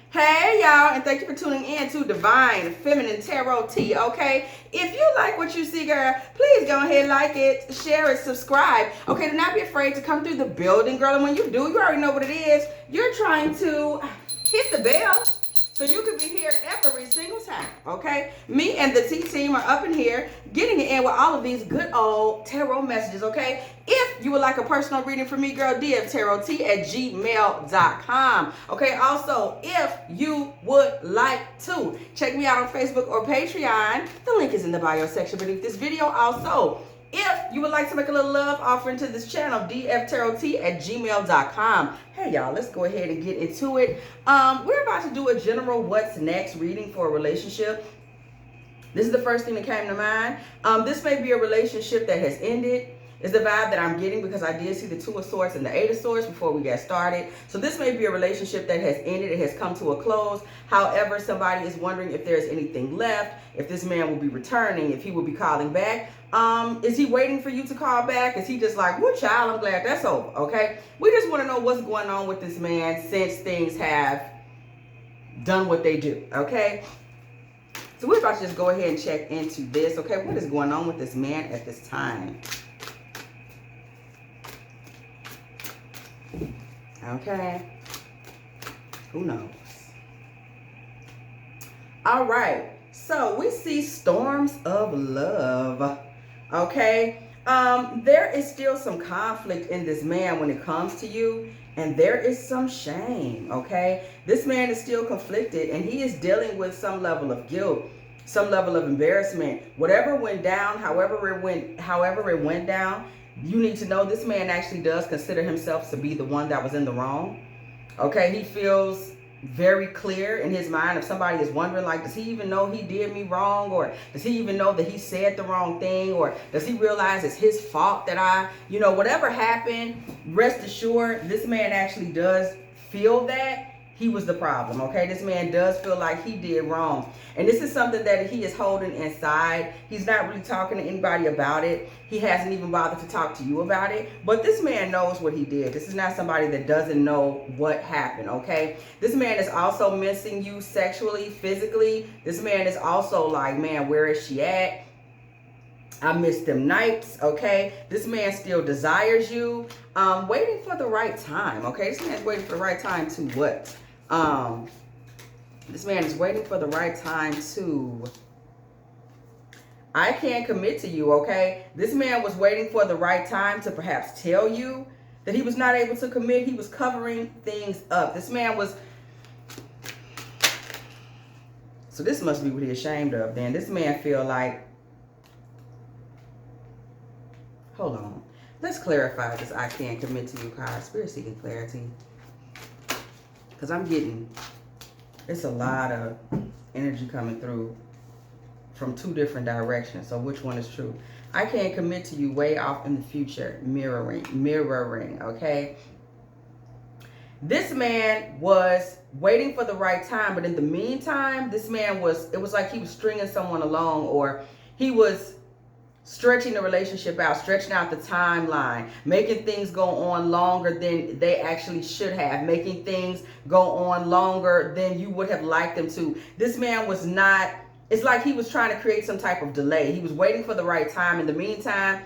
Hey y'all, and thank you for tuning in to Divine Feminine Tarot Tea, okay? If you like what you see, girl, please go ahead, like it, share it, subscribe. Okay, do not be afraid to come through the building, girl. And when you do, you already know what it is. You're trying to hit the bell so you can be here every single time, okay? Me and the T team are up in here getting it in with all of these good old tarot messages, okay? If you would like a personal reading from me, girl, dftarottea@gmail.com. Okay, also, if you would like to check me out on Facebook or Patreon, the link is in the bio section beneath this video. Also, if you would like to make a little love offering to this channel, dftarottea@gmail.com. Hey y'all, let's go ahead and get into it. We're about to do a general what's next reading for a relationship. This is the first thing that came to mind. This may be a relationship that has ended. Is the vibe that I'm getting because I did see the Two of Swords and the Eight of Swords before we got started. So this may be a relationship that has ended. It has come to a close. However, somebody is wondering if there's anything left, if this man will be returning, if he will be calling back. Is he waiting for you to call back? Is he just like, well, child, I'm glad that's over, okay? We just want to know what's going on with this man since things have done what they do, okay? So we're about to just go ahead and check into this, okay? What is going on with this man at this time? Okay, who knows? All right, so we see storms of love. Okay, there is still some conflict in this man when it comes to you, and there is some shame. Okay, this man is still conflicted, and he is dealing with some level of guilt, some level of embarrassment. Whatever went down, however it went down. You need to know this man actually does consider himself to be the one that was in the wrong. Okay, he feels very clear in his mind. If somebody is wondering, like, does he even know he did me wrong? Or does he even know that he said the wrong thing? Or does he realize it's his fault that whatever happened, rest assured, this man actually does feel that he was the problem, okay? This man does feel like he did wrong. And this is something that he is holding inside. He's not really talking to anybody about it. He hasn't even bothered to talk to you about it. But this man knows what he did. This is not somebody that doesn't know what happened, okay? This man is also missing you sexually, physically. This man is also like, man, where is she at? I miss them nights, okay? This man still desires you. Waiting for the right time, okay? This man's waiting for the right time to what? This man is waiting for the right time to, I can't commit to you, okay? This man was waiting for the right time to perhaps tell you that he was not able to commit. He was covering things up. This man was, so this must be what he's ashamed of then. This man feel like, hold on. Let's clarify this I can't commit to you card. Spirit seeking clarity. Because I'm getting, it's a lot of energy coming through from two different directions. So which one is true? I can't commit to you way off in the future. Mirroring, okay? This man was waiting for the right time. But in the meantime, this man was, it was like he was stringing someone along, or he was stretching the relationship out, stretching out the timeline, making things go on longer than they actually should have, making things go on longer than you would have liked them to. This man was not, it's like he was trying to create some type of delay. He was waiting for the right time. In the meantime,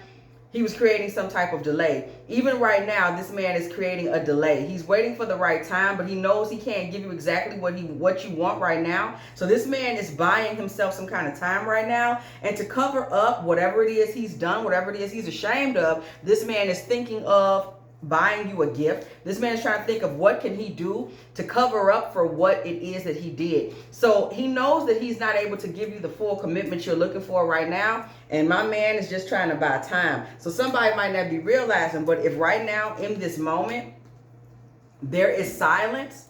he was creating some type of delay. Even right now, this man is creating a delay. He's waiting for the right time, but he knows he can't give you exactly what you want right now. So this man is buying himself some kind of time right now. And to cover up whatever it is he's done, whatever it is he's ashamed of, this man is thinking of buying you a gift. This man is trying to think of what can he do to cover up for what it is that he did. So he knows that he's not able to give you the full commitment you're looking for right now. And my man is just trying to buy time. So somebody might not be realizing, but if right now in this moment, there is silence,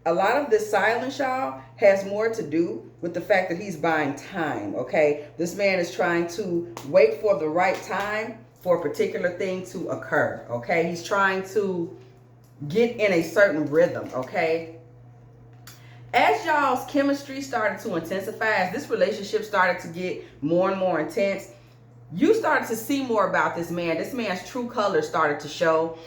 a lot of this silence, y'all, has more to do with the fact that he's buying time, okay? This man is trying to wait for the right time for a particular thing to occur, okay? He's trying to get in a certain rhythm, okay? As y'all's chemistry started to intensify, as this relationship started to get more and more intense, you started to see more about this man. This man's true colors started to show,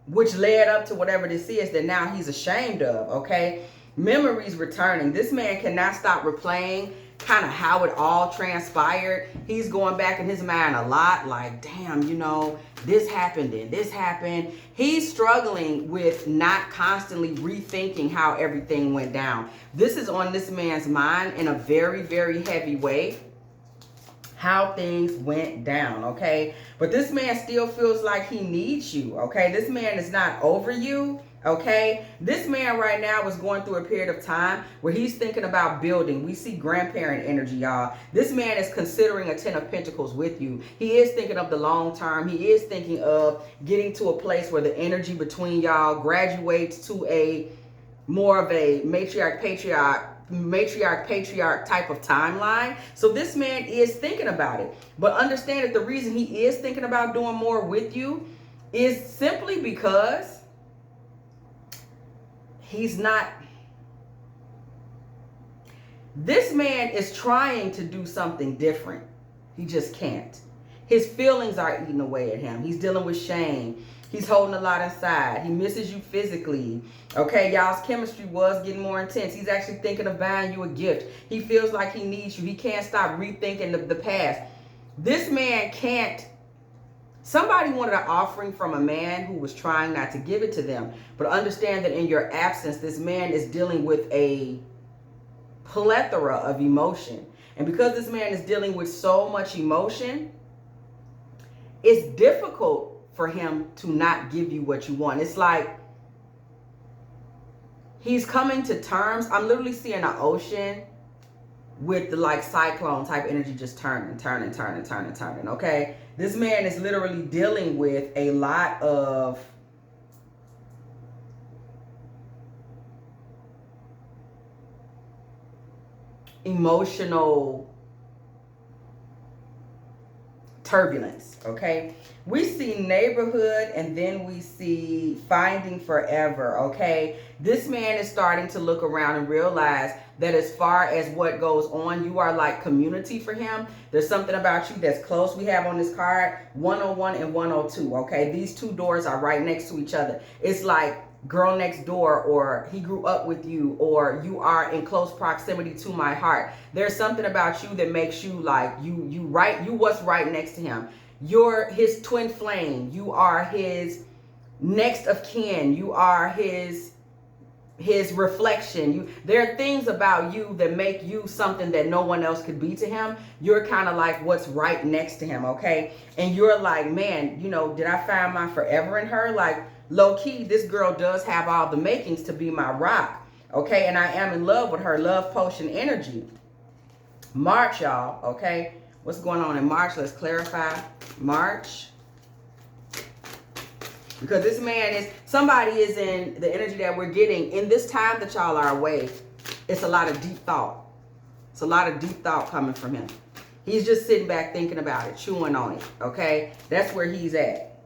which led up to whatever this is that now he's ashamed of, okay? Memories returning. This man cannot stop replaying kind of how it all transpired. He's going back in his mind a lot, like, damn, you know, this happened and this happened. He's struggling with not constantly rethinking how everything went down. This is on this man's mind in a very, very heavy way, how things went down, okay? But this man still feels like he needs you, okay? This man is not over you, okay? This man right now is going through a period of time where he's thinking about building. We see grandparent energy, y'all. This man is considering a 10 of Pentacles with you. He is thinking of the long term. He is thinking of getting to a place where the energy between y'all graduates to a more of a matriarch patriarch type of timeline. So this man is thinking about it, but understand that the reason he is thinking about doing more with you is simply because he's not, this man is trying to do something different. He just can't. His feelings are eating away at him. He's dealing with shame. He's holding a lot inside. He misses you physically. Okay, y'all's chemistry was getting more intense. He's actually thinking of buying you a gift. He feels like he needs you. He can't stop rethinking the past. This man can't. Somebody wanted an offering from a man who was trying not to give it to them. But understand that in your absence, this man is dealing with a plethora of emotion. And because this man is dealing with so much emotion, it's difficult for him to not give you what you want. It's like he's coming to terms. I'm literally seeing an ocean with the like cyclone type energy just turning, okay? This man is literally dealing with a lot of emotional turbulence, okay? We see neighborhood and then we see finding forever, okay? This man is starting to look around and realize that as far as what goes on, you are like community for him. There's something about you that's close. We have on this card 101 and 102, okay? These two doors are right next to each other. It's like girl next door, or he grew up with you, or you are in close proximity to my heart. There's something about you that makes you like you what's right next to him. You're his twin flame. You are his next of kin. You are his reflection. There are things about you that make you something that no one else could be to him. You're kind of like what's right next to him, okay? And you're like, man, you know, did I find my forever in her? Like, low key, this girl does have all the makings to be my rock, okay? And I am in love with her love potion energy. March, y'all, okay? What's going on in March? Let's clarify. March. Because this man is, somebody is in the energy that we're getting in this time that y'all are away. It's a lot of deep thought. It's a lot of deep thought coming from him. He's just sitting back thinking about it, chewing on it, okay? That's where he's at.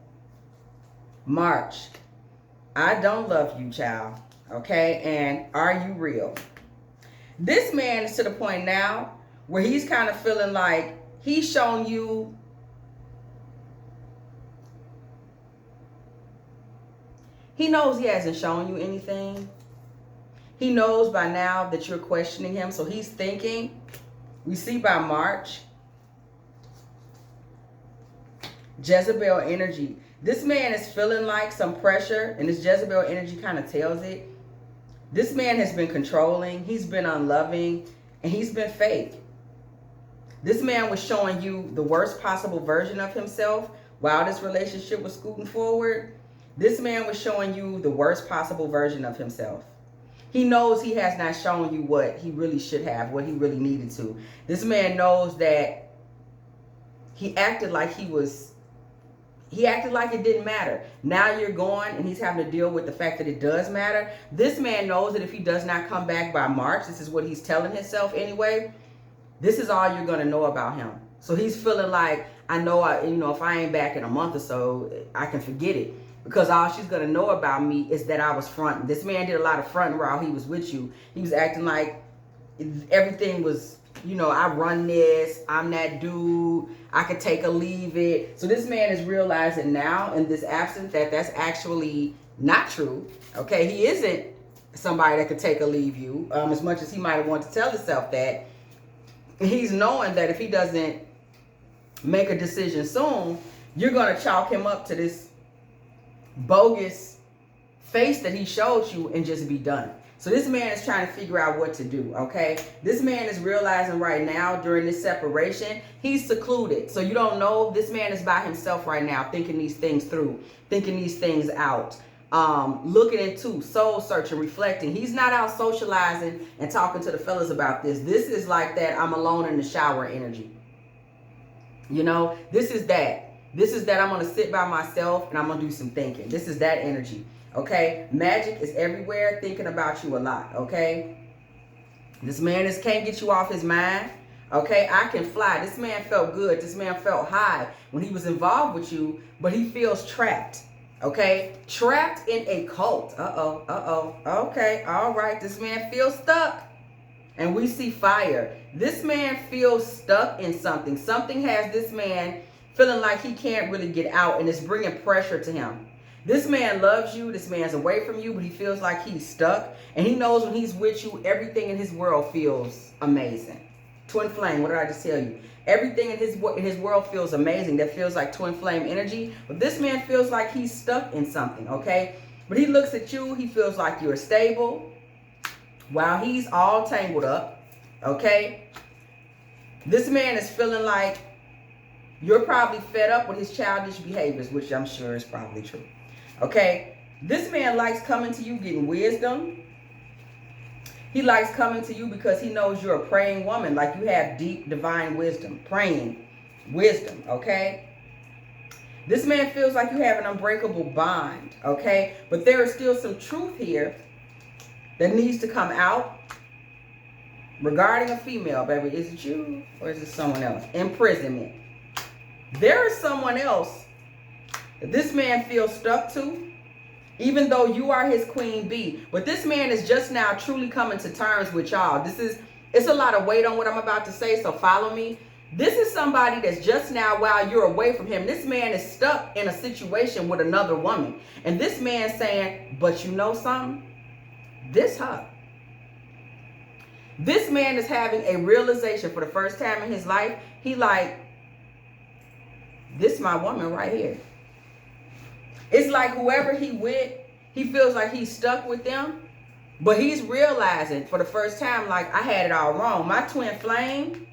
March. I don't love you, child, okay? And are you real? This man is to the point now where he's kind of feeling like he's shown you he knows he hasn't shown you anything. He knows by now that you're questioning him. So he's thinking, we see by March, Jezebel energy. This man is feeling like some pressure, and this Jezebel energy kind of tells it. This man has been controlling. He's been unloving, and he's been fake. This man was showing you the worst possible version of himself while this relationship was scooting forward. This man was showing you the worst possible version of himself. He knows he has not shown you what he really should have, what he really needed to. This man knows that he acted like it didn't matter. Now you're gone and he's having to deal with the fact that it does matter. This man knows that if he does not come back by March, this is what he's telling himself anyway, this is all you're going to know about him. So he's feeling like, I know, if I ain't back in a month or so, I can forget it. Because all she's going to know about me is that I was fronting. This man did a lot of fronting while he was with you. He was acting like everything was, I run this. I'm that dude. I could take or leave it. So this man is realizing now in this absence that that's actually not true. Okay, he isn't somebody that could take or leave you. As much as he might want to tell himself that, he's knowing that if he doesn't make a decision soon, you're going to chalk him up to this bogus face that he showed you and just be done. So this man is trying to figure out what to do, okay? This man is realizing right now during this separation, he's secluded. So you don't know, this man is by himself right now, thinking these things through, thinking these things out, looking into, soul searching, reflecting. He's not out socializing and talking to the fellas about this. This is like that I'm alone in the shower energy. You know, this is that. This is that I'm going to sit by myself and I'm going to do some thinking. This is that energy. Okay, magic is everywhere, thinking about you a lot. Okay, this man can't get you off his mind. Okay, I can fly. This man felt good. This man felt high when he was involved with you, but he feels trapped. Okay, trapped in a cult. Okay, all right. This man feels stuck, and we see fire. This man feels stuck in something. Something has this man feeling like he can't really get out, and it's bringing pressure to him. This man loves you. This man's away from you, but he feels like he's stuck. And he knows when he's with you, everything in his world feels amazing. Twin flame, what did I just tell you? Everything in his world feels amazing. That feels like twin flame energy. But this man feels like he's stuck in something, okay? But he looks at you. He feels like you're stable while he's all tangled up, okay? This man is feeling like you're probably fed up with his childish behaviors, which I'm sure is probably true. Okay, this man likes coming to you getting wisdom. He likes coming to you because he knows you're a praying woman, like you have deep divine wisdom, praying wisdom, okay? This man feels like you have an unbreakable bond, okay? But there is still some truth here that needs to come out regarding a female, baby. Is it you or is it someone else? Imprisonment. There is someone else that this man feels stuck to, even though you are his queen bee. But this man is just now truly coming to terms with y'all. It's a lot of weight on what I'm about to say, so follow me. This is somebody that's just now, while you're away from him, this man is stuck in a situation with another woman. And this man saying, but you know something? This her. This man is having a realization for the first time in his life. He like, this my woman right here. It's like whoever he with, he feels like he's stuck with them. But he's realizing for the first time, like, I had it all wrong. My twin flame,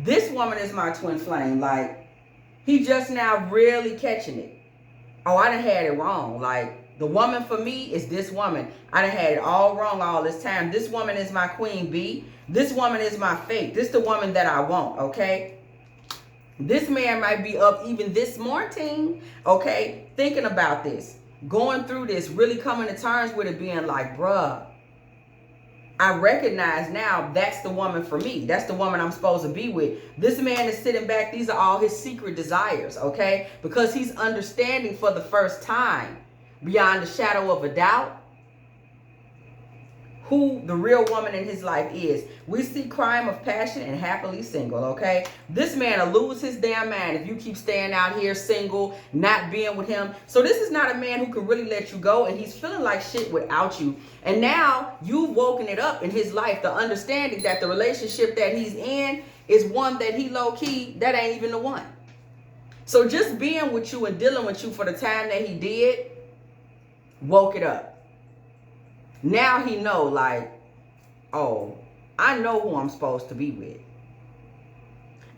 this woman is my twin flame. Like, he just now really catching it. Oh, I done had it wrong. Like, the woman for me is this woman. I done had it all wrong all this time. This woman is my queen bee. This woman is my fate. This the woman that I want, okay? This man might be up even this morning, okay, thinking about this, going through this, really coming to terms with it, being like, bruh, I recognize now that's the woman for me. That's the woman I'm supposed to be with. This man is sitting back. These are all his secret desires, okay, because he's understanding for the first time, beyond a shadow of a doubt, who the real woman in his life is. We see crime of passion and happily single, okay? This man will lose his damn mind if you keep staying out here single, not being with him. So this is not a man who can really let you go, and he's feeling like shit without you. And now you've woken it up in his life, the understanding that the relationship that he's in is one that he low-key, that ain't even the one. So just being with you and dealing with you for the time that he did, woke it up. Now he know, like, oh, I know who I'm supposed to be with.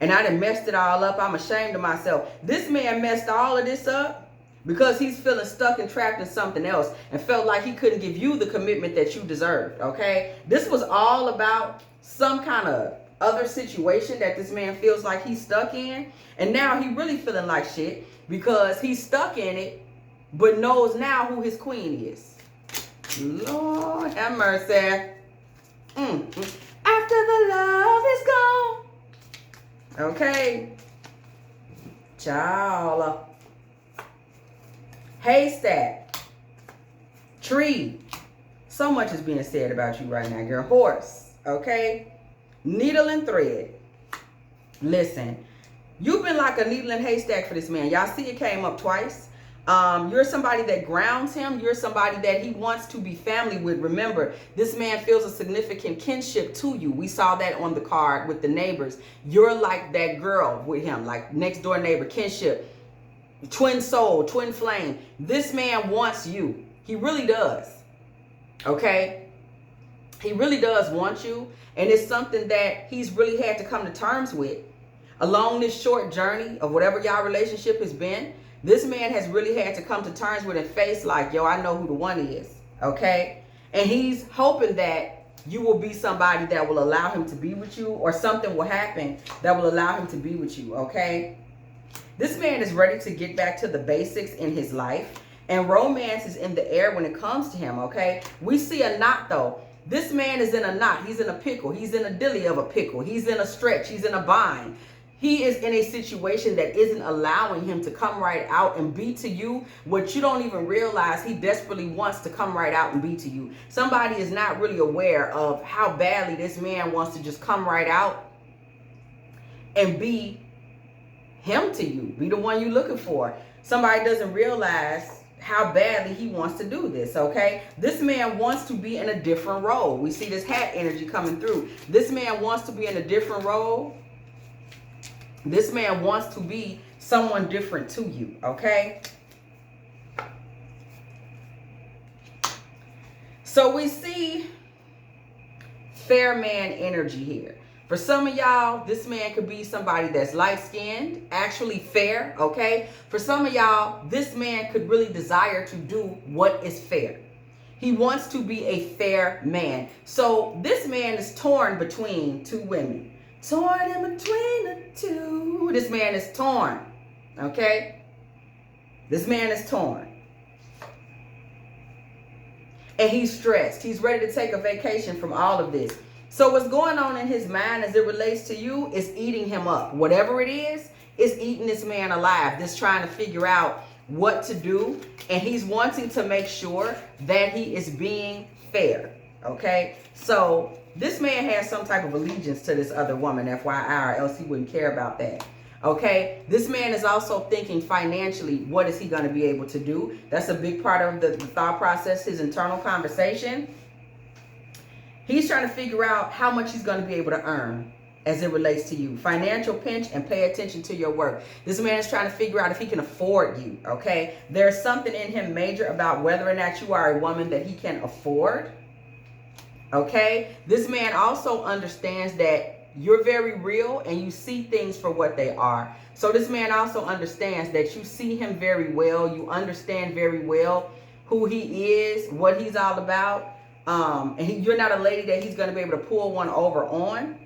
And I done messed it all up. I'm ashamed of myself. This man messed all of this up because he's feeling stuck and trapped in something else and felt like he couldn't give you the commitment that you deserved, okay? This was all about some kind of other situation that this man feels like he's stuck in. And now he really feeling like shit because he's stuck in it, but knows now who his queen is. Lord have mercy. After the love is gone. Okay. Child. Haystack. Tree. So much is being said about you right now, girl. Horse. Okay. Needle and thread. Listen. You've been like a needle and haystack for this man. Y'all see it came up twice. You're somebody that grounds him. You're somebody that he wants to be family with. Remember, this man feels a significant kinship to you. We saw that on the card with the neighbors. You're like that girl with him, like next door neighbor, kinship, twin soul, twin flame. This man wants you. He really does. Okay? He really does want you. And it's something that he's really had to come to terms with. Along this short journey of whatever y'all relationship has been, this man has really had to come to terms with and face like, yo, I know who the one is, okay? And he's hoping that you will be somebody that will allow him to be with you, or something will happen that will allow him to be with you, okay? This man is ready to get back to the basics in his life, and romance is in the air when it comes to him, okay? We see a knot, though. This man is in a knot. He's in a pickle. He's in a dilly of a pickle. He's in a stretch. He's in a bind. He is in a situation that isn't allowing him to come right out and be to you what you don't even realize he desperately wants to come right out and be to you. Somebody is not really aware of how badly this man wants to just come right out and be him to you, be the one you're looking for. Somebody doesn't realize how badly he wants to do this, okay? This man wants to be in a different role. We see this hat energy coming through. This man wants to be in a different role. This man wants to be someone different to you, okay? So we see fair man energy here. For some of y'all, this man could be somebody that's light-skinned, actually fair, okay? For some of y'all, this man could really desire to do what is fair. He wants to be a fair man. So this man is torn between two women. Torn in between the two. This man is torn, okay? This man is torn. And he's stressed. He's ready to take a vacation from all of this. So what's going on in his mind as it relates to you is eating him up. Whatever it is eating this man alive. This trying to figure out what to do. And he's wanting to make sure that he is being fair, okay? So this man has some type of allegiance to this other woman, FYI, or else he wouldn't care about that. Okay, this man is also thinking financially, what is he going to be able to do? That's a big part of the thought process, his internal conversation. He's trying to figure out how much he's going to be able to earn as it relates to you. Financial pinch, and pay attention to your work. This man is trying to figure out if he can afford you, okay? There's something in him major about whether or not you are a woman that he can afford. Okay, this man also understands that you're very real and you see things for what they are. So this man also understands that you see him very well. You understand very well who he is, what he's all about. You're not a lady that he's going to be able to pull one over on.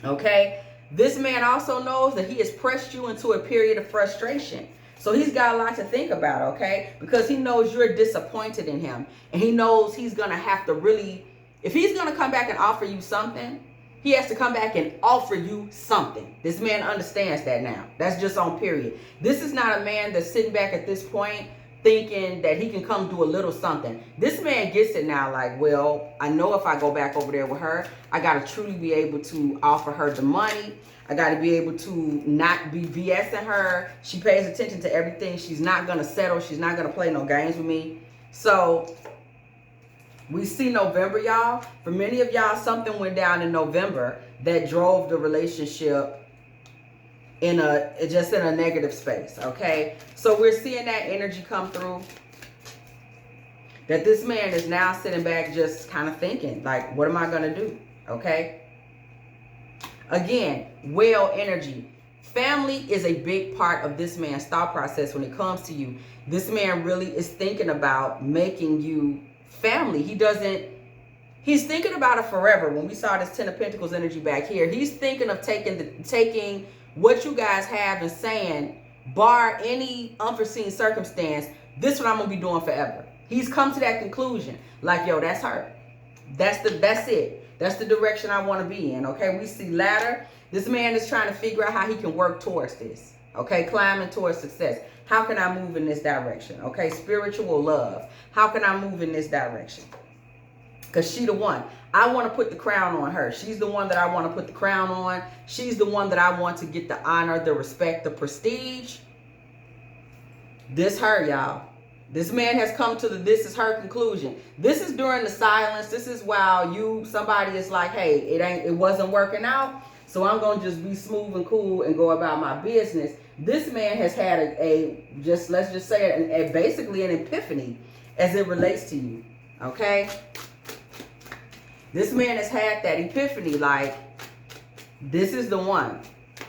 Okay, this man also knows that he has pressed you into a period of frustration. So he's got a lot to think about, okay? Because he knows you're disappointed in him. And he knows he's going to have to really, if he's going to come back and offer you something, he has to come back and offer you something. This man understands that now. That's just on period. This is not a man that's sitting back at this point thinking that he can come do a little something. This man gets it now like, well, I know if I go back over there with her, I got to truly be able to offer her the money. I got to be able to not be BSing her. She pays attention to everything. She's not going to settle. She's not going to play no games with me. So we see November, y'all. For many of y'all, something went down in November that drove the relationship in a negative space, okay? So we're seeing that energy come through. That this man is now sitting back just kind of thinking, like, what am I going to do, okay? Again, whale energy. Family is a big part of this man's thought process when it comes to you. This man really is thinking about making you family. He's thinking about it forever. When we saw this 10 of Pentacles energy back here, he's thinking of taking what you guys have and saying, bar any unforeseen circumstance, this is what I'm going to be doing forever. He's come to that conclusion. Like, yo, that's her. That's it. That's the direction I want to be in, okay? We see ladder. This man is trying to figure out how he can work towards this, okay? Climbing towards success. How can I move in this direction, okay? Spiritual love. How can I move in this direction? Because she the one. I want to put the crown on her. She's the one that I want to put the crown on. She's the one that I want to get the honor, the respect, the prestige. This her, y'all. This man has come to the this is her conclusion. This is during the silence. This is while somebody is like, hey, it wasn't working out, so I'm gonna just be smooth and cool and go about my business. This man has had let's just say basically an epiphany as it relates to you. Okay? This man has had that epiphany, like, this is the one.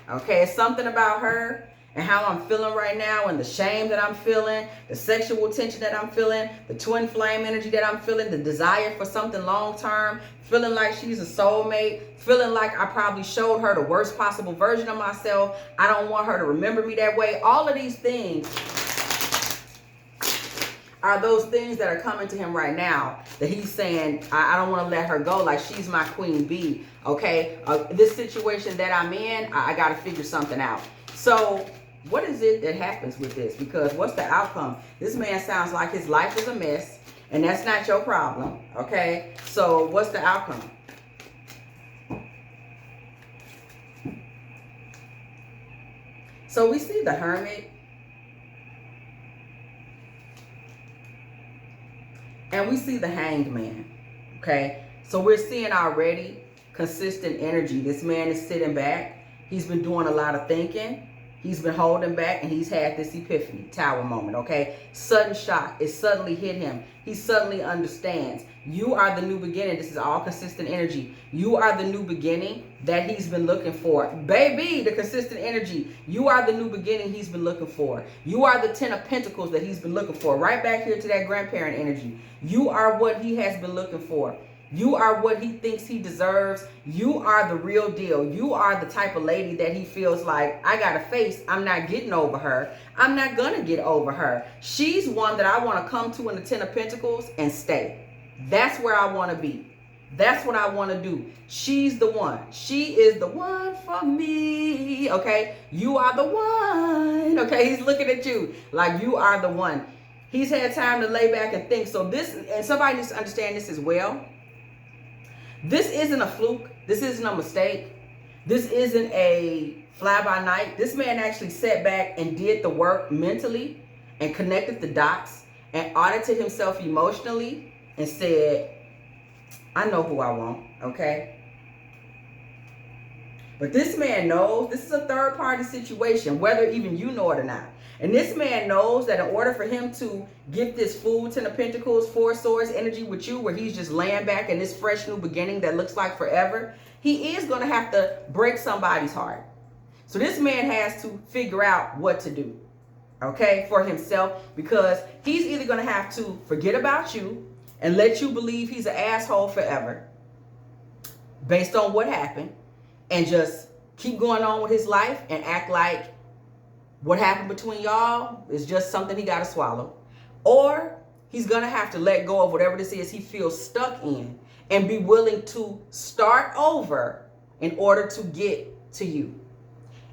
Okay? It's something about her and how I'm feeling right now, and the shame that I'm feeling, the sexual tension that I'm feeling, the twin flame energy that I'm feeling, the desire for something long term, feeling like she's a soulmate, feeling like I probably showed her the worst possible version of myself. I don't want her to remember me that way. All of these things are those things that are coming to him right now, that he's saying, I don't want to let her go, like she's my queen bee. Okay, this situation that I'm in, I got to figure something out. So what is it that happens with this? Because what's the outcome? This man sounds like his life is a mess, and that's not your problem. Okay, so what's the outcome? So we see the Hermit, and we see the Hanged Man. Okay, so we're seeing already consistent energy. This man is sitting back. He's been doing a lot of thinking. He's been holding back, and he's had this epiphany, tower moment, okay? Sudden shock. It suddenly hit him. He suddenly understands. You are the new beginning. This is all consistent energy. You are the new beginning that he's been looking for. Baby, the consistent energy. You are the new beginning he's been looking for. You are the 10 of Pentacles that he's been looking for. Right back here to that grandparent energy. You are what he has been looking for. You are what he thinks he deserves. You are the real deal. You are the type of lady that he feels like, I got a face. I'm not getting over her. I'm not going to get over her. She's one that I want to come to in the 10 of Pentacles and stay. That's where I want to be. That's what I want to do. She's the one. She is the one for me. Okay? You are the one. Okay? He's looking at you like you are the one. He's had time to lay back and think. So this, and somebody needs to understand this as well. This isn't a fluke. This isn't a mistake. This isn't a fly-by-night. This man actually sat back and did the work mentally and connected the dots and audited himself emotionally and said, I know who I want, okay? But this man knows this is a third-party situation, whether even you know it or not. And this man knows that in order for him to get this full 10 of Pentacles, 4 Swords energy with you, where he's just laying back in this fresh new beginning that looks like forever, he is going to have to break somebody's heart. So this man has to figure out what to do, okay, for himself, because he's either going to have to forget about you and let you believe he's an asshole forever based on what happened and just keep going on with his life and act like what happened between y'all is just something he got to swallow. Or he's going to have to let go of whatever this is he feels stuck in and be willing to start over in order to get to you.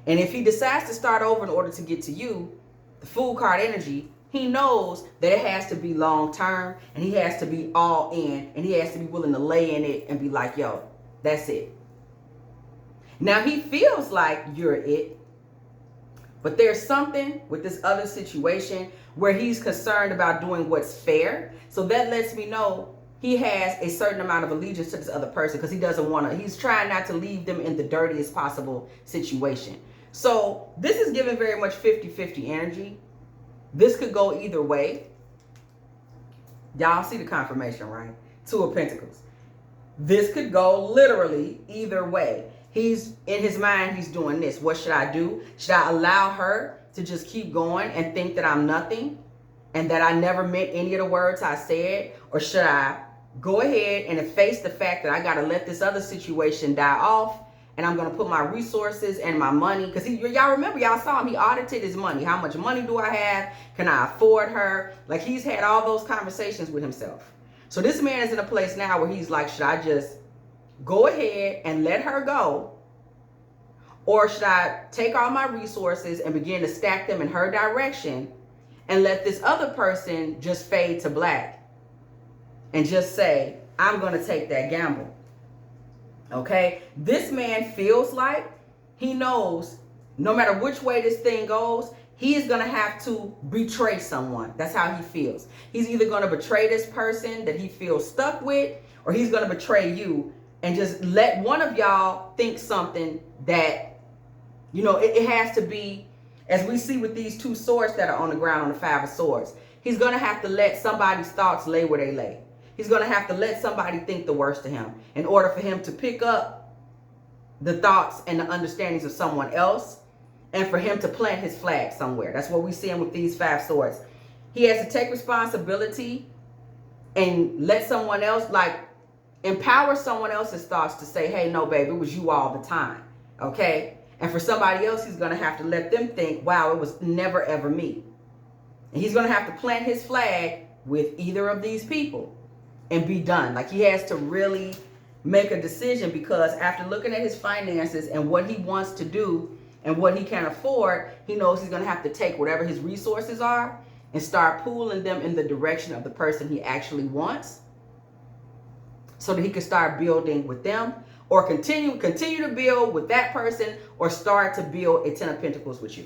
And if he decides to start over in order to get to you, the Fool card energy, he knows that it has to be long term and he has to be all in and he has to be willing to lay in it and be like, yo, that's it. Now he feels like you're it. But there's something with this other situation where he's concerned about doing what's fair. So that lets me know he has a certain amount of allegiance to this other person because he doesn't want to, he's trying not to leave them in the dirtiest possible situation. So this is giving very much 50-50 energy. This could go either way. Y'all see the confirmation, right? 2 of Pentacles. This could go literally either way. He's in his mind, he's doing this. What should I do? Should I allow her to just keep going and think that I'm nothing and that I never meant any of the words I said? Or should I go ahead and face the fact that I got to let this other situation die off and I'm going to put my resources and my money? Because y'all remember, y'all saw him, he audited his money. How much money do I have? Can I afford her? Like he's had all those conversations with himself. So this man is in a place now where he's like, should I just go ahead and let her go? Or should I take all my resources and begin to stack them in her direction and let this other person just fade to black and just say, I'm going to take that gamble? Okay? This man feels like he knows no matter which way this thing goes, he is going to have to betray someone. That's how he feels. He's either going to betray this person that he feels stuck with, or he's going to betray you and just let one of y'all think something that, you know, it has to be, as we see with these two swords that are on the ground on the Five of Swords. He's going to have to let somebody's thoughts lay where they lay. He's going to have to let somebody think the worst of him in order for him to pick up the thoughts and the understandings of someone else, and for him to plant his flag somewhere. That's what we see him with these Five Swords. He has to take responsibility and let someone else, like, empower someone else's thoughts to say, hey, no, baby, it was you all the time. Okay? And for somebody else, he's going to have to let them think, wow, it was never, ever me. And he's going to have to plant his flag with either of these people and be done. Like, he has to really make a decision, because after looking at his finances and what he wants to do and what he can afford, he knows he's going to have to take whatever his resources are and start pooling them in the direction of the person he actually wants, so that he can start building with them, or continue to build with that person, or start to build a Ten of Pentacles with you.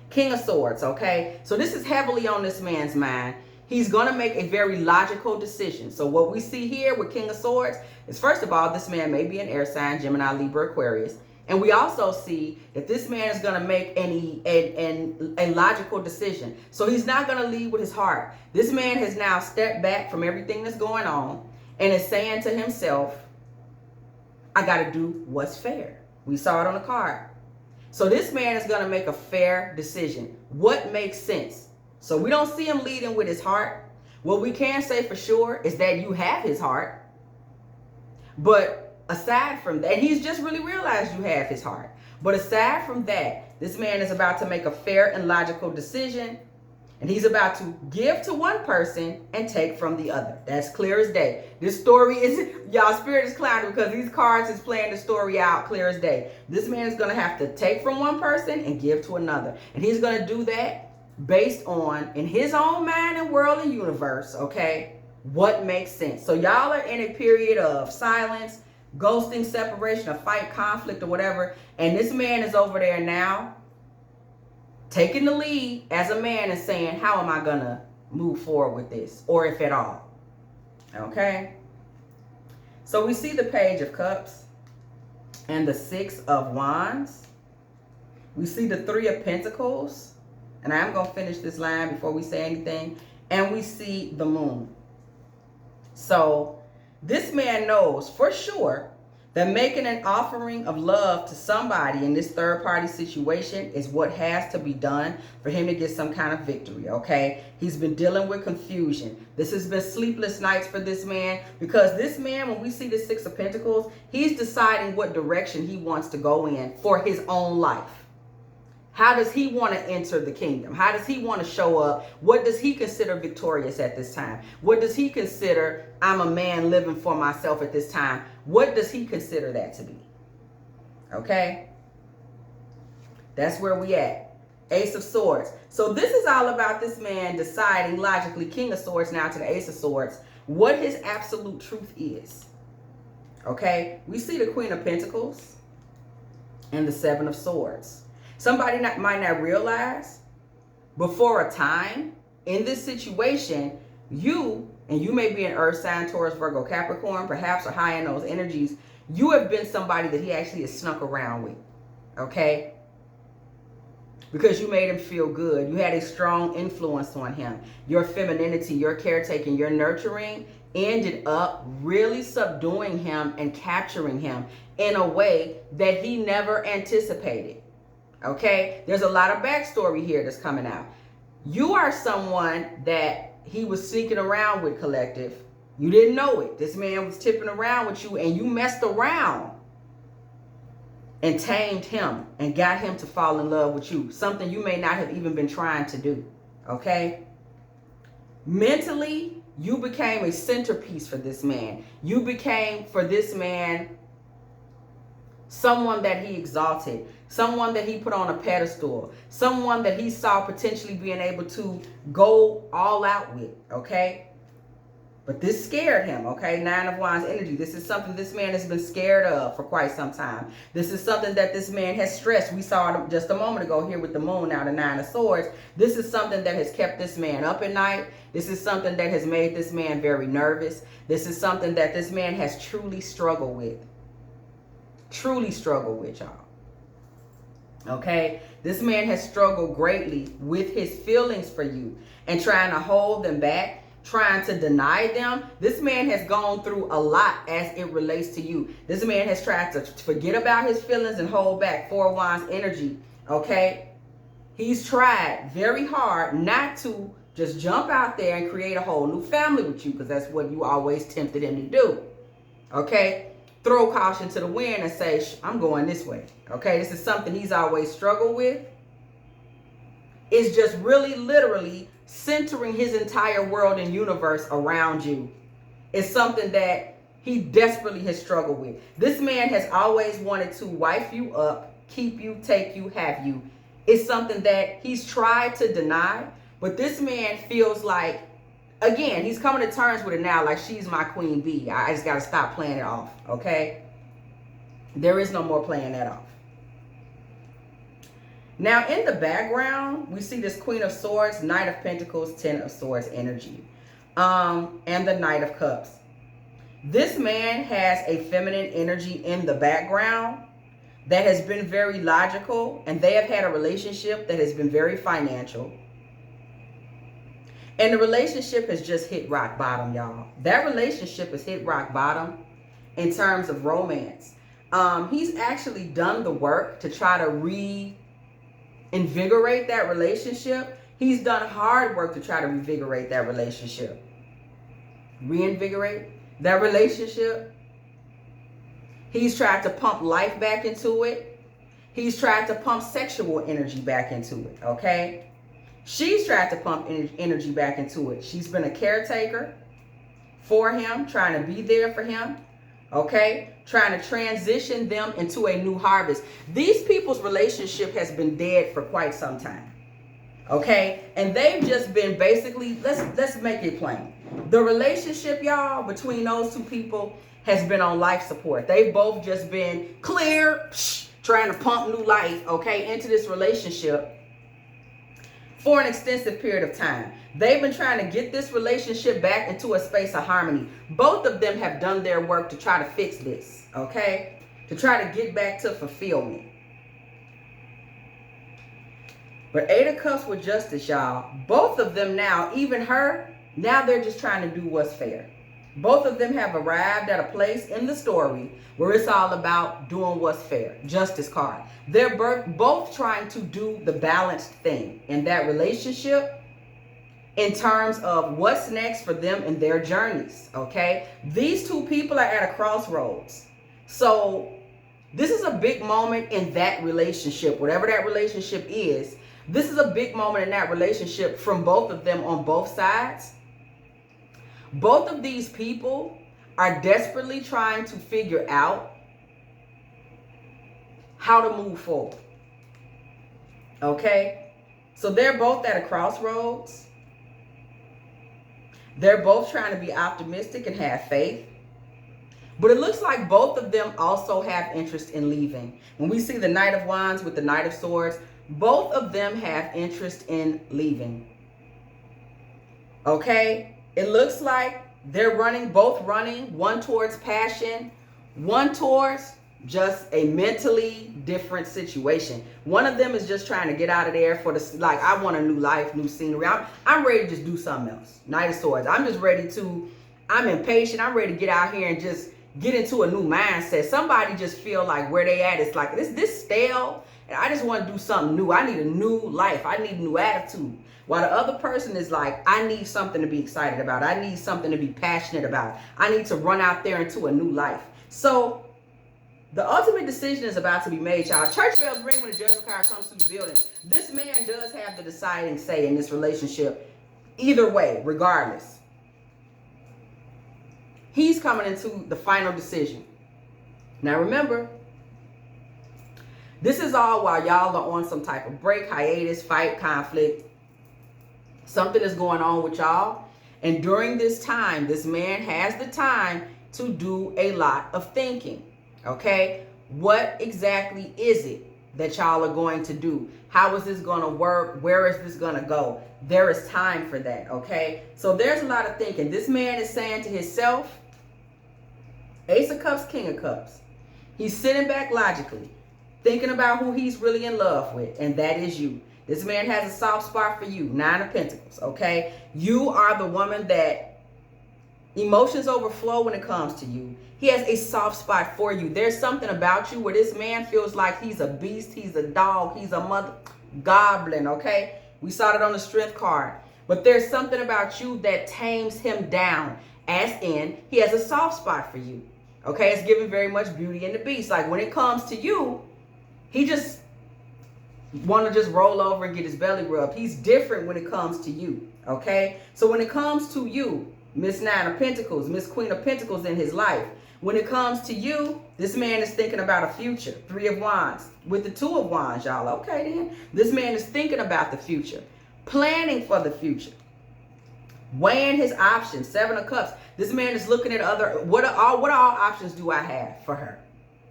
King of Swords, okay? So this is heavily on this man's mind. He's going to make a very logical decision. So what we see here with King of Swords is, first of all, this man may be an air sign, Gemini, Libra, Aquarius. And we also see that this man is going to make a logical decision. So he's not going to lead with his heart. This man has now stepped back from everything that's going on and is saying to himself, I got to do what's fair. We saw it on the card. So this man is going to make a fair decision. What makes sense? So we don't see him leading with his heart. What we can say for sure is that you have his heart. But aside from that, and he's just really realized you have his heart. But aside from that, this man is about to make a fair and logical decision. And he's about to give to one person and take from the other. That's clear as day. This story is, y'all, spirit is clouded because these cards is playing the story out clear as day. This man is going to have to take from one person and give to another. And he's going to do that based on, in his own mind and world and universe, okay, what makes sense. So y'all are in a period of silence, ghosting, separation, a fight, conflict, or whatever. And this man is over there now taking the lead as a man and saying, how am I going to move forward with this? Or if at all. Okay. So we see the Page of Cups and the Six of Wands. We see the Three of Pentacles. And I'm going to finish this line before we say anything. And we see the Moon. So this man knows for sure that making an offering of love to somebody in this third-party situation is what has to be done for him to get some kind of victory, okay? He's been dealing with confusion. This has been sleepless nights for this man, because this man, when we see the Six of Pentacles, he's deciding what direction he wants to go in for his own life. How does he want to enter the kingdom? How does he want to show up? What does he consider victorious at this time? What does he consider, I'm a man living for myself at this time? What does he consider that to be? Okay? That's where we at. Ace of Swords. So this is all about this man deciding logically, King of Swords now to the Ace of Swords, what his absolute truth is. Okay? We see the Queen of Pentacles and the Seven of Swords. Somebody might not realize, but for a time in this situation, you may be an earth sign, Taurus, Virgo, Capricorn, perhaps, or high in those energies, you have been somebody that he actually has snuck around with, okay? Because you made him feel good. You had a strong influence on him. Your femininity, your caretaking, your nurturing ended up really subduing him and capturing him in a way that he never anticipated. Okay, there's a lot of backstory here that's coming out. You are someone that he was sneaking around with, collective. You didn't know it. This man was tipping around with you, and you messed around and tamed him and got him to fall in love with you. Something you may not have even been trying to do. Okay, mentally, you became a centerpiece for this man. You became, for this man, someone that he exalted, someone that he put on a pedestal, someone that he saw potentially being able to go all out with, okay? But this scared him, okay? 9 of Wands energy. This is something this man has been scared of for quite some time. This is something that this man has stressed. We saw it just a moment ago here with the moon, now the 9 of Swords. This is something that has kept this man up at night. This is something that has made this man very nervous. This is something that this man has truly struggled with. Truly struggled with, y'all. Okay? This man has struggled greatly with his feelings for you and trying to hold them back, trying to deny them. This man has gone through a lot as it relates to you. This man has tried to forget about his feelings and hold back. 4 of Wands energy, okay? He's tried very hard not to just jump out there and create a whole new family with you, because that's what you always tempted him to do, okay? Throw caution to the wind and say, I'm going this way, okay? This is something he's always struggled with. It's just really literally centering his entire world and universe around you. It's something that he desperately has struggled with. This man has always wanted to wife you up, keep you, take you, have you. It's something that he's tried to deny, but this man feels like, again, he's coming to terms with it now, like she's my queen bee. I just got to stop playing it off, okay? There is no more playing that off. Now, in the background, we see this Queen of Swords, Knight of Pentacles, 10 of Swords energy, and the Knight of Cups. This man has a feminine energy in the background that has been very logical, and they have had a relationship that has been very financial. And the relationship has just hit rock bottom, y'all. That relationship has hit rock bottom in terms of romance. He's actually done the work to try to reinvigorate that relationship. He's done hard work to try to reinvigorate that relationship. Reinvigorate that relationship. He's tried to pump life back into it. He's tried to pump sexual energy back into it, okay? She's tried to pump energy back into it. She's been a caretaker for him, trying to be there for him, okay? Trying to transition them into a new harvest. These people's relationship has been dead for quite some time, okay? And they've just been basically, let's make it plain. The relationship, y'all, between those two people has been on life support. They've both just been clear, trying to pump new life, okay, into this relationship for an extensive period of time. They've been trying to get this relationship back into a space of harmony. Both of them have done their work to try to fix this, okay? To try to get back to fulfillment. But 8 of Cups with Justice, y'all. Both of them now, even her, now they're just trying to do what's fair. Both of them have arrived at a place in the story where it's all about doing what's fair. Justice card. They're both trying to do the balanced thing in that relationship in terms of what's next for them in their journeys, okay? These two people are at a crossroads. So this is a big moment in that relationship, whatever that relationship is. This is a big moment in that relationship from both of them on both sides. Both of these people are desperately trying to figure out how to move forward. Okay? So they're both at a crossroads. They're both trying to be optimistic and have faith. But it looks like both of them also have interest in leaving. When we see the Knight of Wands with the Knight of Swords, both of them have interest in leaving. Okay? It looks like they're both running, one towards passion, one towards just a mentally different situation. One of them is just trying to get out of there for the, like, I want a new life, new scenery. I'm ready to just do something else. Knight of Swords. I'm impatient. I'm ready to get out here and just get into a new mindset. Somebody just feel like where they at, it's like, this stale, and I just want to do something new. I need a new life. I need a new attitude. While the other person is like, I need something to be excited about. I need something to be passionate about. I need to run out there into a new life. So the ultimate decision is about to be made, y'all. Church bells ring when the judgment card comes to the building. This man does have the deciding say in this relationship. Either way, regardless. He's coming into the final decision. Now remember, this is all while y'all are on some type of break, hiatus, fight, conflict. Something is going on with y'all. And during this time, this man has the time to do a lot of thinking. Okay? What exactly is it that y'all are going to do? How is this going to work? Where is this going to go? There is time for that. Okay? So there's a lot of thinking. This man is saying to himself, Ace of Cups, King of Cups. He's sitting back logically, thinking about who he's really in love with, and that is you. This man has a soft spot for you. 9 of Pentacles, okay? You are the woman that emotions overflow when it comes to you. He has a soft spot for you. There's something about you where this man feels like he's a beast, he's a dog, he's a mother goblin, okay? We saw that on the Strength card. But there's something about you that tames him down, as in he has a soft spot for you. Okay, it's giving very much Beauty and the Beast. Like when it comes to you, he just want to just roll over and get his belly rubbed. He's different when it comes to you. Okay, so when it comes to you, Miss 9 of Pentacles, Miss Queen of Pentacles in his life, when it comes to you, this man is thinking about a future. 3 of Wands with the 2 of Wands, y'all. Okay, then this man is thinking about the future, planning for the future, weighing his options. 7 of Cups. This man is looking at what all options do I have for her?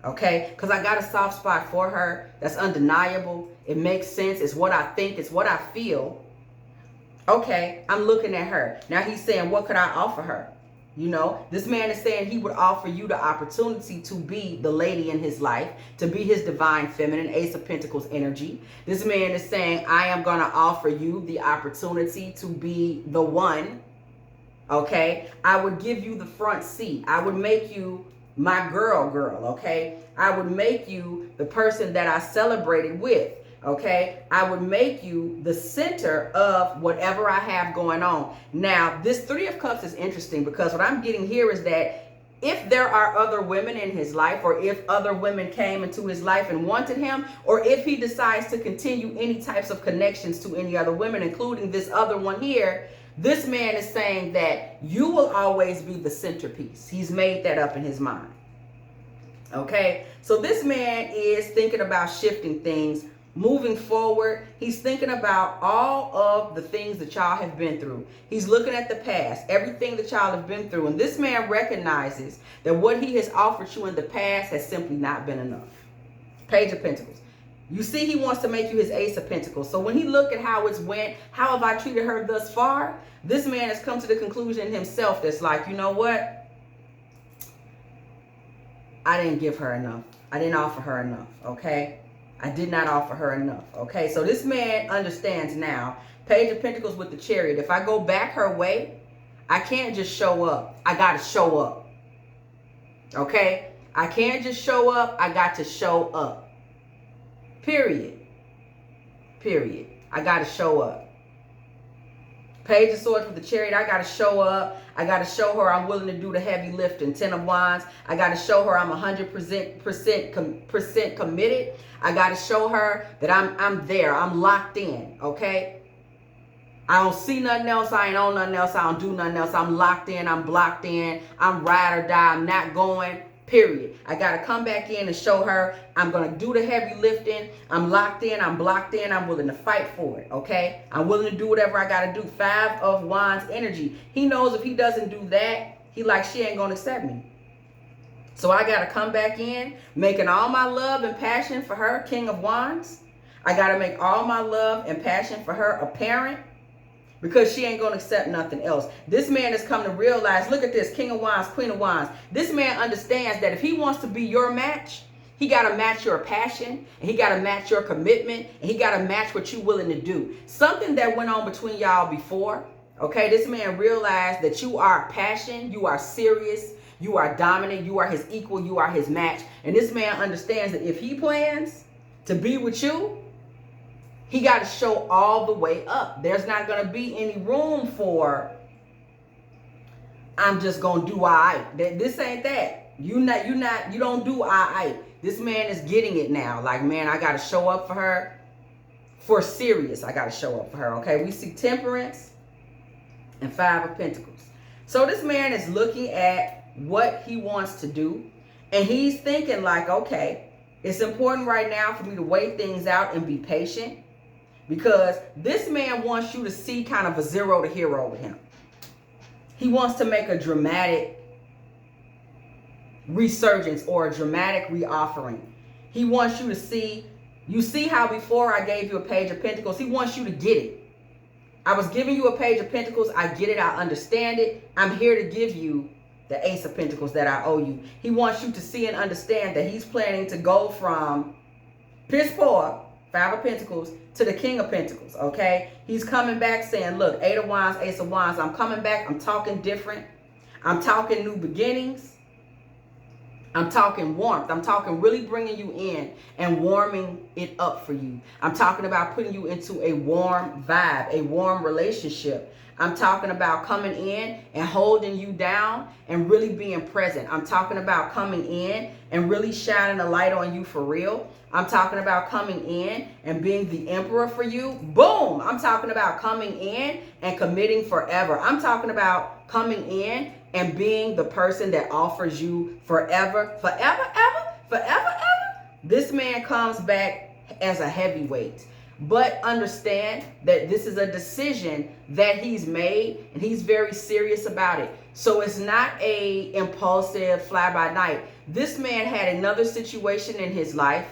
Okay, because I got a soft spot for her. That's undeniable. It makes sense. It's what I think. It's what I feel. Okay, I'm looking at her. Now he's saying, what could I offer her? You know, this man is saying he would offer you the opportunity to be the lady in his life, to be his divine feminine, Ace of Pentacles energy. This man is saying, I am going to offer you the opportunity to be the one. Okay, I would give you the front seat. I would make you my girl, okay? I would make you the person that I celebrated with, okay? I would make you the center of whatever I have going on. Now, this 3 of Cups is interesting because what I'm getting here is that if there are other women in his life, or if other women came into his life and wanted him, or if he decides to continue any types of connections to any other women, including this other one here, this man is saying that you will always be the centerpiece. He's made that up in his mind. Okay, so this man is thinking about shifting things, moving forward. He's thinking about all of the things that y'all have been through. He's looking at the past, everything that y'all have been through. And this man recognizes that what he has offered you in the past has simply not been enough. Page of Pentacles. You see, he wants to make you his Ace of Pentacles. So when he look at how it's went, how have I treated her thus far? This man has come to the conclusion himself that's like, you know what? I didn't give her enough. I didn't offer her enough, okay? I did not offer her enough, okay? So this man understands now. Page of Pentacles with the Chariot. If I go back her way, I can't just show up. I got to show up, okay? I can't just show up. I got to show up. Period. Period. I got to show up. Page of Swords with the Chariot. I got to show up. I got to show her I'm willing to do the heavy lifting. 10 of Wands. I got to show her I'm 100% committed. I got to show her that I'm there. I'm locked in. Okay. I don't see nothing else. I ain't on nothing else. I don't do nothing else. I'm locked in. I'm blocked in. I'm ride or die. I'm not going. Period. I got to come back in and show her I'm going to do the heavy lifting. I'm locked in. I'm blocked in. I'm willing to fight for it. Okay. I'm willing to do whatever I got to do. 5 of Wands energy. He knows if he doesn't do that, he like, she ain't going to accept me. So I got to come back in, making all my love and passion for her, King of Wands. I got to make all my love and passion for her apparent, because she ain't going to accept nothing else. This man has come to realize, look at this, King of Wands, Queen of Wands. This man understands that if he wants to be your match, he got to match your passion, and he got to match your commitment, and he got to match what you're willing to do. Something that went on between y'all before, okay, this man realized that you are passion, you are serious, you are dominant, you are his equal, you are his match. And this man understands that if he plans to be with you, he got to show all the way up. There's not going to be any room for, I'm just going to do all right. This ain't that. You don't do all right. This man is getting it now. Like, man, I got to show up for her. For serious, I got to show up for her. Okay, we see Temperance and 5 of Pentacles. So this man is looking at what he wants to do. And he's thinking like, okay, it's important right now for me to weigh things out and be patient. Because this man wants you to see kind of a 0 to hero with him. He wants to make a dramatic resurgence or a dramatic reoffering. He wants you to see, you see how before I gave you a Page of Pentacles, he wants you to get it. I was giving you a Page of Pentacles. I get it. I understand it. I'm here to give you the Ace of Pentacles that I owe you. He wants you to see and understand that he's planning to go from piss poor, Five of Pentacles, to the King of Pentacles, okay? He's coming back saying, look, Eight of Wands, Ace of Wands, I'm coming back. I'm talking different. I'm talking new beginnings. I'm talking warmth. I'm talking really bringing you in and warming it up for you. I'm talking about putting you into a warm vibe, a warm relationship. I'm talking about coming in and holding you down and really being present. I'm talking about coming in and really shining a light on you for real. I'm talking about coming in and being the emperor for you. Boom! I'm talking about coming in and committing forever. I'm talking about coming in and being the person that offers you forever, forever, ever, forever, ever. This man comes back as a heavyweight. But understand that this is a decision that he's made and he's very serious about it. So it's not a impulsive fly by night. This man had another situation in his life.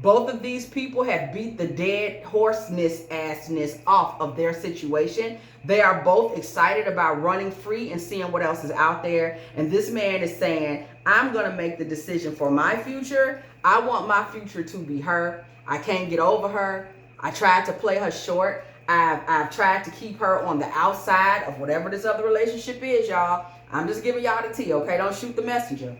Both of these people have beat the dead horseness off of their situation. They are both excited about running free and seeing what else is out there. And this man is saying, I'm going to make the decision for my future. I want my future to be her. I can't get over her. I tried to play her short. I've tried to keep her on the outside of whatever this other relationship is, y'all. I'm just giving y'all the tea, okay? Don't shoot the messenger.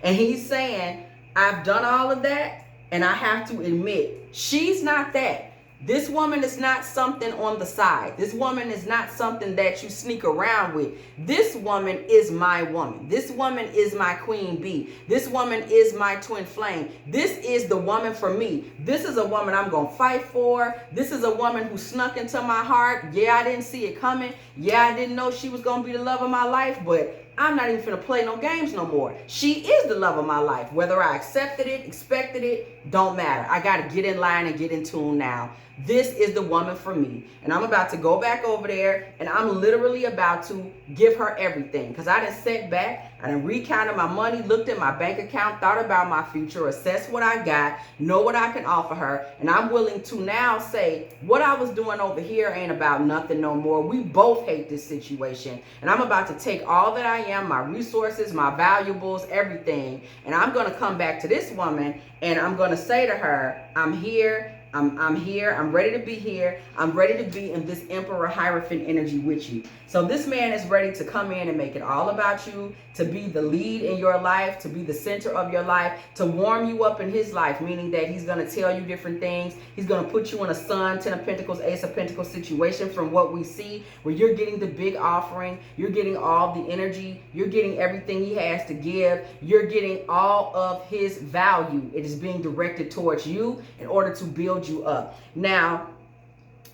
And he's saying, I've done all of that, and I have to admit, she's not that. This woman is not something on the side. This woman is not something that you sneak around with. This woman is my woman. This woman is my queen bee. This woman is my twin flame. This is the woman for me. This is a woman I'm going to fight for. This is a woman who snuck into my heart. Yeah, I didn't see it coming. Yeah, I didn't know she was going to be the love of my life, but I'm not even finna play no games no more. She is the love of my life. Whether I accepted it, expected it, don't matter. I got to get in line and get in tune now. This is the woman for me. And I'm about to go back over there and I'm literally about to give her everything. Because I done sat back, I done recounted my money, looked at my bank account, thought about my future, assessed what I got, know what I can offer her. And I'm willing to now say what I was doing over here ain't about nothing no more. We both hate this situation. And I'm about to take all that I am, my resources, my valuables, everything. And I'm going to come back to this woman and I'm going to say to her, I'm here. I'm here. I'm ready to be here. I'm ready to be in this Emperor Hierophant energy with you. So this man is ready to come in and make it all about you, to be the lead in your life, to be the center of your life, to warm you up in his life, meaning that he's going to tell you different things. He's going to put you in a Sun, Ten of Pentacles, Ace of Pentacles situation from what we see, where you're getting the big offering. You're getting all the energy. You're getting everything he has to give. You're getting all of his value. It is being directed towards you in order to build you up. Now,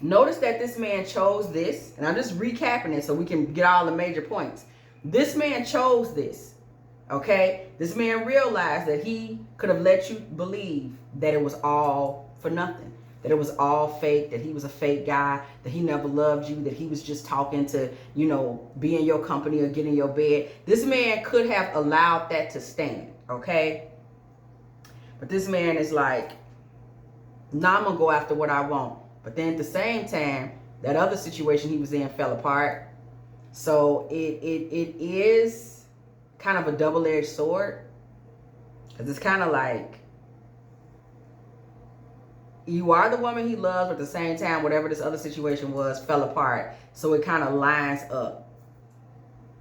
notice that this man chose this, and I'm just recapping it so we can get all the major points. This man chose this, okay? This man realized that he could have let you believe that it was all for nothing, that it was all fake, that he was a fake guy, that he never loved you, that he was just talking to, you know, be in your company or get in your bed. This man could have allowed that to stand, okay? But this man is like, nah, I'm gonna go after what I want. But then at the same time, that other situation he was in fell apart. So it is kind of a double-edged sword. Because it's kind of like, you are the woman he loves, but at the same time, whatever this other situation was fell apart. So it kind of lines up.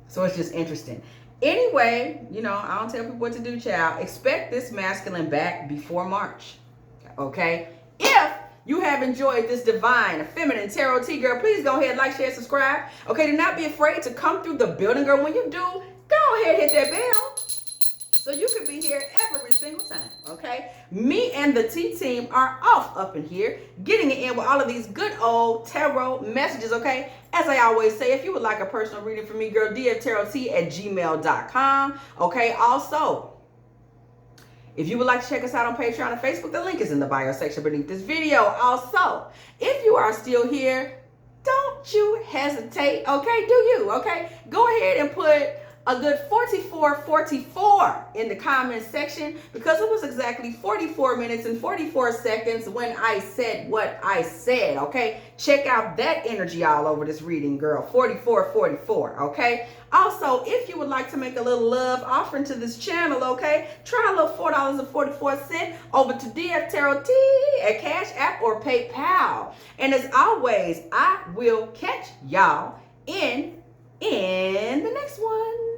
So it's just interesting. Anyway, you know, I don't tell people what to do, child. Expect this masculine back before March. Okay? If you have enjoyed this divine feminine tarot tea, girl, please go ahead, like, share, subscribe. Okay, do not be afraid to come through the building, girl. When you do, go ahead, hit that bell so you can be here every single time. Okay, me and the T team are off up in here, getting it in with all of these good old tarot messages. Okay, as I always say, if you would like a personal reading from me, girl, dftarottea@gmail.com. Okay, also, if you would like to check us out on Patreon and Facebook, the link is in the bio section beneath this video. Also, if you are still here, don't don't you hesitate, okay? Do you, okay? Go ahead and put a good 4444 in the comment section, because it was exactly 44 minutes and 44 seconds when I said what I said, okay? Check out that energy all over this reading, girl. 4444, okay? Also, if you would like to make a little love offering to this channel, okay, try a little $4.44 over to dftarottea at Cash App or PayPal. And as always, I will catch y'all in the next one.